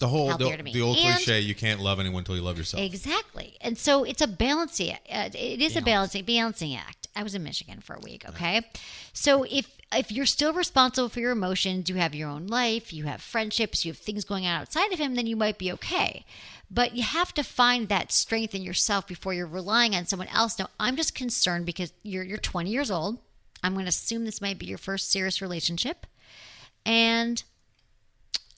healthier to me. The old cliche, you can't love anyone until you love yourself. Exactly. And so it's a balancing. It is a balancing act. I was in Michigan for a week. Okay. Right. So if you're still responsible for your emotions, you have your own life, you have friendships, you have things going on outside of him, then you might be okay. But you have to find that strength in yourself before you're relying on someone else. Now, I'm just concerned because you're 20 years old. I'm going to assume this might be your first serious relationship. And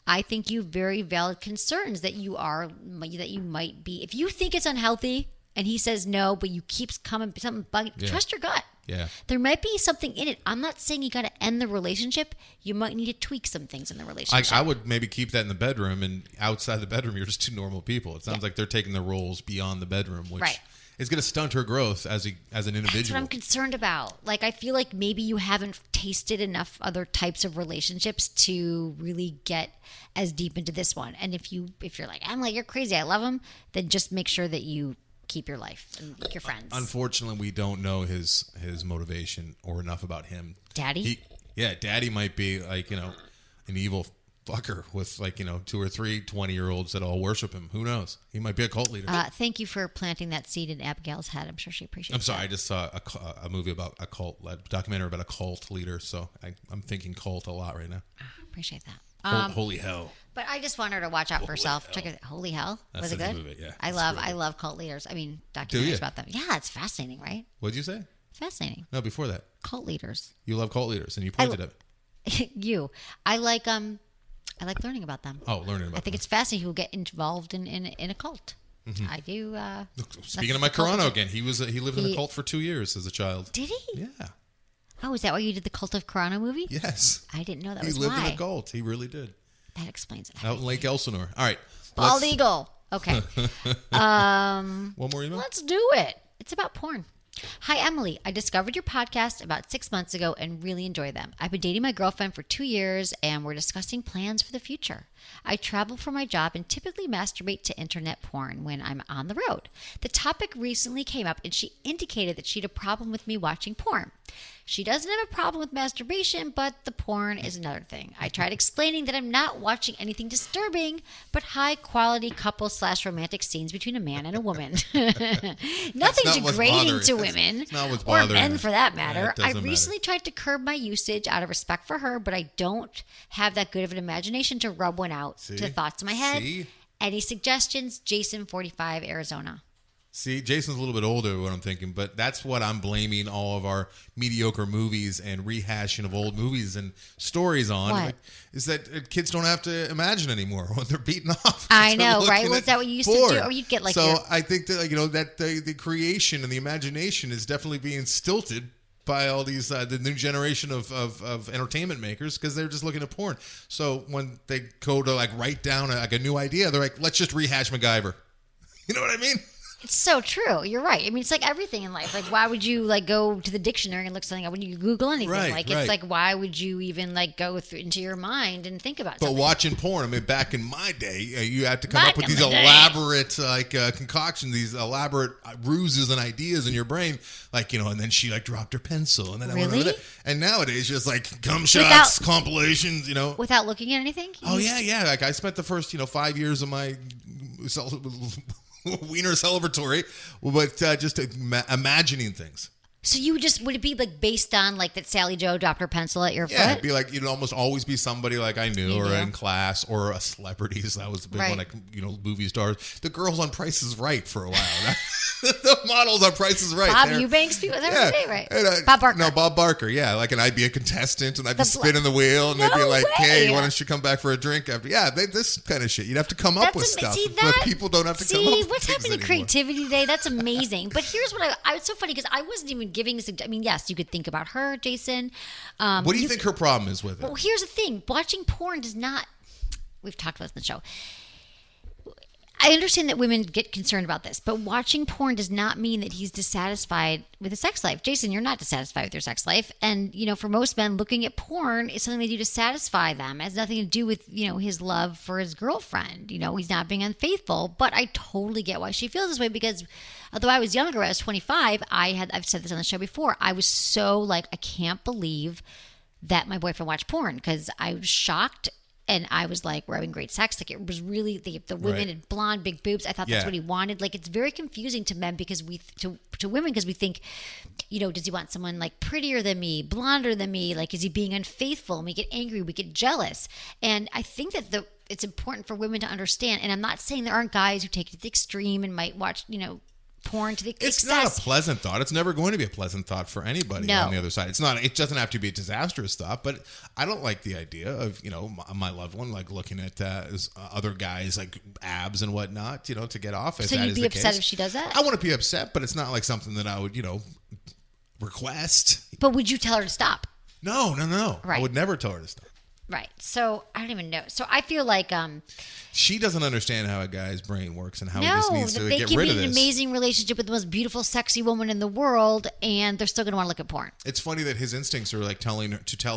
I think you have very valid concerns that you might be. If you think it's unhealthy and he says no, but you keep coming, trust your gut. Yeah. There might be something in it. I'm not saying you got to end the relationship. You might need to tweak some things in the relationship. I would maybe keep that in the bedroom, and outside the bedroom, you're just two normal people. It sounds like they're taking their roles beyond the bedroom, which is going to stunt her growth as an individual. That's what I'm concerned about. Like, I feel like maybe you haven't tasted enough other types of relationships to really get as deep into this one. And if you're like, I'm like, you're crazy, I love him, then just make sure that you keep your life and your friends. Unfortunately, we don't know his motivation or enough about him. Daddy? Daddy might be like, an evil fucker with 2 or 3 20-year-olds that all worship him. Who knows? He might be a cult leader. Thank you for planting that seed in Abigail's head. I'm sure she appreciates it. I'm sorry. I just saw a movie about a documentary about a cult leader. So I'm thinking cult a lot right now. Appreciate that. Holy hell. But I just want her to watch out for herself. Check it. Holy hell. Was it good? Movie, yeah. I love cult leaders. I mean, documentaries about them. Yeah, it's fascinating, right? What'd you say? Fascinating. No, before that. Cult leaders. You love cult leaders, and you pointed at it. I like learning about them. Oh, learning about them. I think it's fascinating who get involved in a cult. Mm-hmm. I do. Speaking of Mike Carano again, he lived in a cult for 2 years as a child. Did he? Yeah. Oh, is that why you did the Cult of Carano movie? Yes. I didn't know that he was lived why. in a cult. He really did. That explains it. Out in Lake Elsinore. All right. Bald Eagle. Okay. One more email? Let's do it. It's about porn. Hi, Emily. I discovered your podcast about 6 months ago and really enjoy them. I've been dating my girlfriend for 2 years and we're discussing plans for the future. I travel for my job and typically masturbate to internet porn when I'm on the road. The topic recently came up and she indicated that she had a problem with me watching porn. She doesn't have a problem with masturbation, but the porn is another thing. I tried explaining that I'm not watching anything disturbing, but high-quality couple/romantic scenes between a man and a woman. Nothing degrading to women, or men for that matter. I recently tried to curb my usage out of respect for her, but I don't have that good of an imagination to rub one out to the thoughts in my head. Any suggestions? Jason, 45, Arizona. See, Jason's a little bit older, what I'm thinking, but that's what I'm blaming all of our mediocre movies and rehashing of old movies and stories on. What? Is that kids don't have to imagine anymore when they're beaten off. I know, right? Well, is that what you used to do? Or you'd get like So I think that, that the creation and the imagination is definitely being stilted by all these the new generation of entertainment makers, because they're just looking at porn. So when they go to like write down a new idea, they're like, let's just rehash MacGyver. You know what I mean? It's so true. You're right. I mean, it's like everything in life. Like, why would you like go to the dictionary and look something up when you Google anything? Right, it's like, why would you even like go into your mind and think about something? But watching porn, I mean, back in my day, you had to come up with these elaborate concoctions, these elaborate ruses and ideas in your brain, like, and then she like dropped her pencil, and then I went over there. And nowadays, just like cum shots, compilations, without looking at anything. Yeah. Like I spent the first 5 years of my wiener celebratory, but just imagining things. So you would it be like based on like that Sally Joe dropped her pencil at your foot? Yeah, it'd be like, it'd almost always be somebody like I knew or in class or a celebrity. So that was a big one, like, movie stars. The girls on Price is Right for a while. The models on Price is Right. Bob Eubanks, people, that was right? And, Bob Barker. No, Bob Barker, yeah. Like, and I'd be a contestant and I'd be spinning the wheel and they'd be like, hey, why don't you come back for a drink after? Yeah, this kind of shit. You'd have to come up with stuff. But people don't have to come up with things what's happening to creativity today? That's amazing. But here's what it's so funny because I wasn't even giving yes, you could think about her, Jason. What do you think her problem is with it? Well, here's the thing. Watching porn does not... We've talked about this in the show. I understand that women get concerned about this, but watching porn does not mean that he's dissatisfied with his sex life. Jason, you're not dissatisfied with your sex life. And, for most men, looking at porn is something they do to satisfy them. It has nothing to do with, his love for his girlfriend. He's not being unfaithful. But I totally get why she feels this way because although I was younger, I was 25, I've said this on the show before, I was so like, I can't believe that my boyfriend watched porn because I was shocked. And I was like, we're having great sex. Like, it was really, the women had blonde, big boobs. I thought that's what he wanted. Like, it's very confusing to men because to women because we think, does he want someone like prettier than me, blonder than me? Like, is he being unfaithful? And we get angry, we get jealous. And I think that it's important for women to understand. And I'm not saying there aren't guys who take it to the extreme and might watch, porn to the excess. It's not a pleasant thought. It's never going to be a pleasant thought for anybody on the other side. It's not. It doesn't have to be a disastrous thought, but I don't like the idea of my loved one like looking at other guys like abs and whatnot. To get off. So you'd be upset if she does that? I wouldn't be upset, but it's not like something that I would request. But would you tell her to stop? No. Right. I would never tell her to stop. Right. So I don't even know. So I feel like she doesn't understand how a guy's brain works and how he just needs to get rid of this. They can be in an amazing relationship with the most beautiful, sexy woman in the world, and they're still going to want to look at porn. It's funny that his instincts are like tell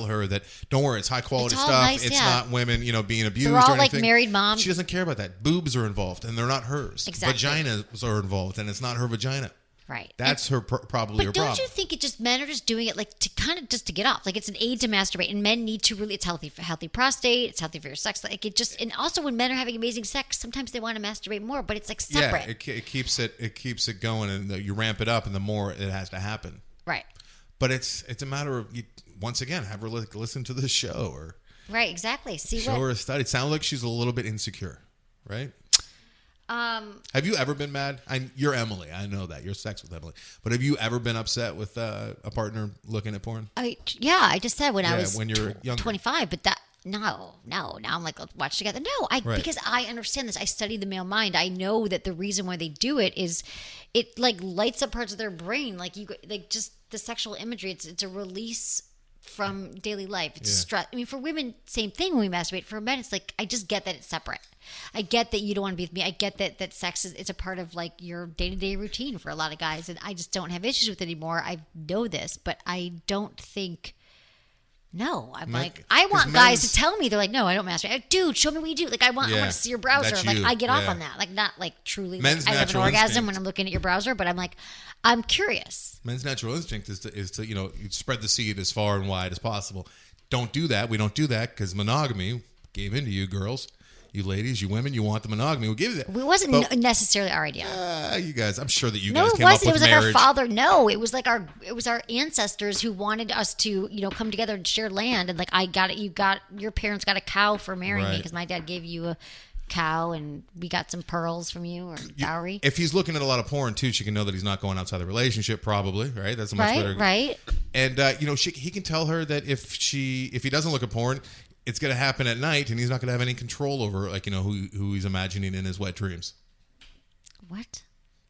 her that don't worry, it's high quality stuff. Nice, it's not women, being abused. They're all or anything. like married moms. She doesn't care about that. Boobs are involved, and they're not hers. Exactly. Vaginas are involved, and it's not her vagina. Right. That's her probably her problem. But don't you think men are just doing it like to kind of just to get off? Like it's an aid to masturbate, and men need to really. It's healthy for healthy prostate. It's healthy for your sex. Like it just, and also when men are having amazing sex, sometimes they want to masturbate more, but it's like separate. Yeah, it keeps it going, and you ramp it up, and the more it has to happen. Right. But it's a matter of once again have her listen to the show or right exactly show her a study. It sounds like she's a little bit insecure, right? Have you ever been mad? You're Emily. I know that. You're sex with Emily. But have you ever been upset with a partner looking at porn? I just said when you're younger. 25, but that no. Now I'm like, let's watch together. No, because I understand this. I study the male mind. I know that the reason why they do it is it like lights up parts of their brain. Like just the sexual imagery. It's a release from daily life. It's stress. I mean, for women, same thing when we masturbate. For men, it's like I just get that it's separate. I get that you don't want to be with me. I get that sex it's a part of like your day-to-day routine for a lot of guys, and I just don't have issues with it anymore. I know this, but I don't think No, I'm Men- like, I 'cause want guys men's- to tell me. They're like, no, I don't masturbate. Like, dude, show me what you do. Like, I want Yeah, to see your browser. that's Like, you. I get off Yeah. on that. Like, not like truly. Men's Like, I have an natural orgasm instinct. when I'm looking at your browser, but I'm like, I'm curious. Men's natural instinct is to you spread the seed as far and wide as possible. Don't do that. We don't do that because monogamy gave into you, girls. You ladies, you women, you want the monogamy. We'll give you that. It wasn't But- necessarily our idea. You guys, I'm sure that you No, guys it came up wasn't. It with was like marriage. our father. No, it was like it was our ancestors who wanted us to, come together and share land. And like, your parents got a cow for marrying me Right. because my dad gave you a cow and we got some pearls from you or dowry. If he's looking at a lot of porn too, she can know that he's not going outside the relationship. Probably, right? That's a much better. Right. And he can tell her that if he doesn't look at porn, it's going to happen at night, and he's not going to have any control over who he's imagining in his wet dreams. What?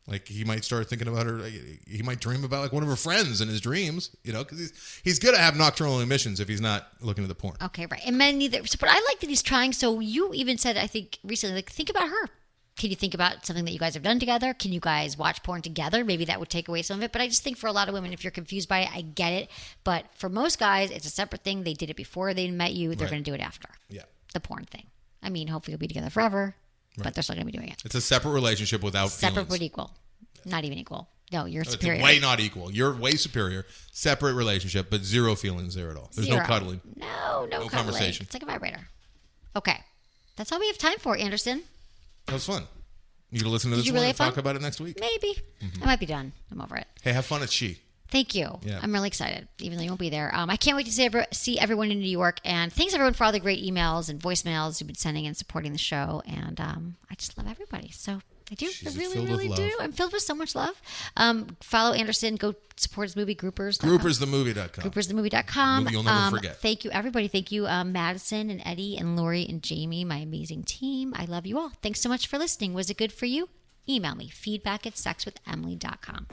Like he might start thinking about her. He might dream about like one of her friends in his dreams. Because he's going to have nocturnal emissions if he's not looking at the porn. Okay, right. And men neither. But I like that he's trying. So you even said, I think recently, like, think about her. Can you think about something that you guys have done together? Can you guys watch porn together? Maybe that would take away some of it. But I just think for a lot of women, if you're confused by it, I get it. But for most guys, it's a separate thing. They did it before they met you. They're Right. going to do it after. Yeah. The porn thing. I mean, hopefully you'll be together forever, but they're still going to be doing it. It's a separate relationship without Separate feelings. but equal. Not even equal. No, you're It's superior. way not equal. You're way superior. Separate relationship, but zero feelings there at all. There's Zero. no cuddling. No cuddling. conversation. It's like a vibrator. Okay. That's all we have time for, Anderson. That was fun. You gonna listen to this you one really and have talk fun? about it next week? Maybe. I might be done. I'm over it. Hey, have fun at She. Thank you. Yeah. I'm really excited, even though you won't be there. I can't wait to see everyone in New York. And thanks, everyone, for all the great emails and voicemails you've been sending and supporting the show. And I just love everybody. So I do. She's I really, filled with really do. love. I'm filled with so much love. Follow Anderson. Go support his movie, Groupers. Groupersthemovie.com. Groupersthemovie.com. Movie you'll never forget. Thank you, everybody. Thank you, Madison and Eddie and Lori and Jamie, my amazing team. I love you all. Thanks so much for listening. Was it good for you? Email me, feedback@sexwithemily.com.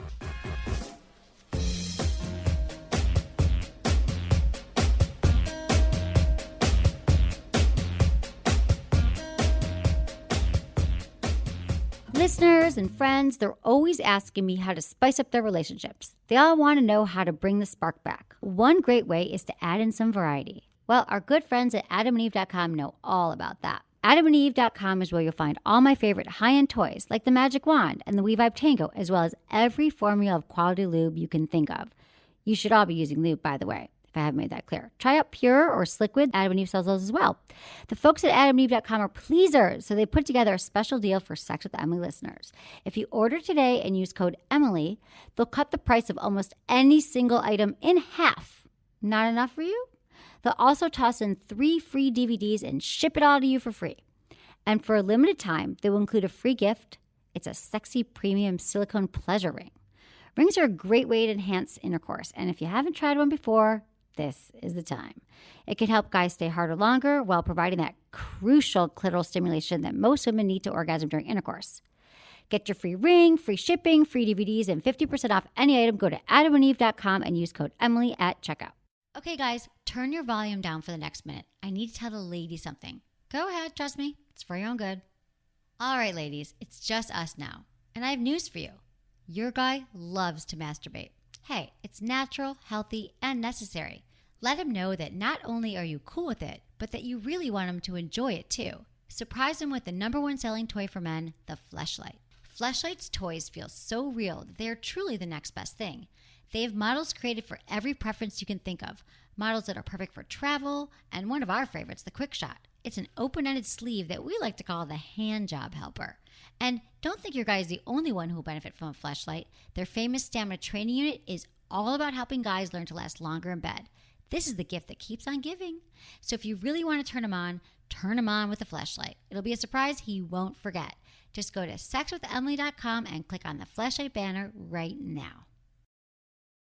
Listeners and friends, they're always asking me how to spice up their relationships. They all want to know how to bring the spark back. One great way is to add in some variety. Well, our good friends at adamandeve.com know all about that. Adamandeve.com is where you'll find all my favorite high-end toys like the Magic Wand and the WeVibe Tango, as well as every formula of quality lube you can think of. You should all be using lube, by the way, if I haven't made that clear. Try out Pure or Sliquid. Adam and Eve sells those as well. The folks at adamandeve.com are pleasers, so they put together a special deal for Sex with Emily listeners. If you order today and use code Emily, they'll cut the price of almost any single item in half. Not enough for you? They'll also toss in 3 free DVDs and ship it all to you for free. And for a limited time, they will include a free gift. It's a sexy premium silicone pleasure ring. Rings are a great way to enhance intercourse, and if you haven't tried one before, this is the time. It can help guys stay harder longer while providing that crucial clitoral stimulation that most women need to orgasm during intercourse. Get your free ring, free shipping, free DVDs, and 50% off any item. Go to adamandeve.com and use code Emily at checkout. Okay, guys, turn your volume down for the next minute. I need to tell the ladies something. Go ahead, trust me. It's for your own good. All right, ladies, it's just us now. And I have news for you. Your guy loves to masturbate. Hey, it's natural, healthy, and necessary. Let him know that not only are you cool with it, but that you really want him to enjoy it too. Surprise him with the #1 selling toy for men, the Fleshlight. Fleshlight's toys feel so real that they are truly the next best thing. They have models created for every preference you can think of. Models that are perfect for travel, and one of our favorites, the Quick Shot. It's an open-ended sleeve that we like to call the hand job helper. And don't think your guy is the only one who will benefit from a Fleshlight. Their famous stamina training unit is all about helping guys learn to last longer in bed. This is the gift that keeps on giving. So if you really want to turn him on with a Fleshlight. It'll be a surprise he won't forget. Just go to sexwithemily.com and click on the Fleshlight banner right now.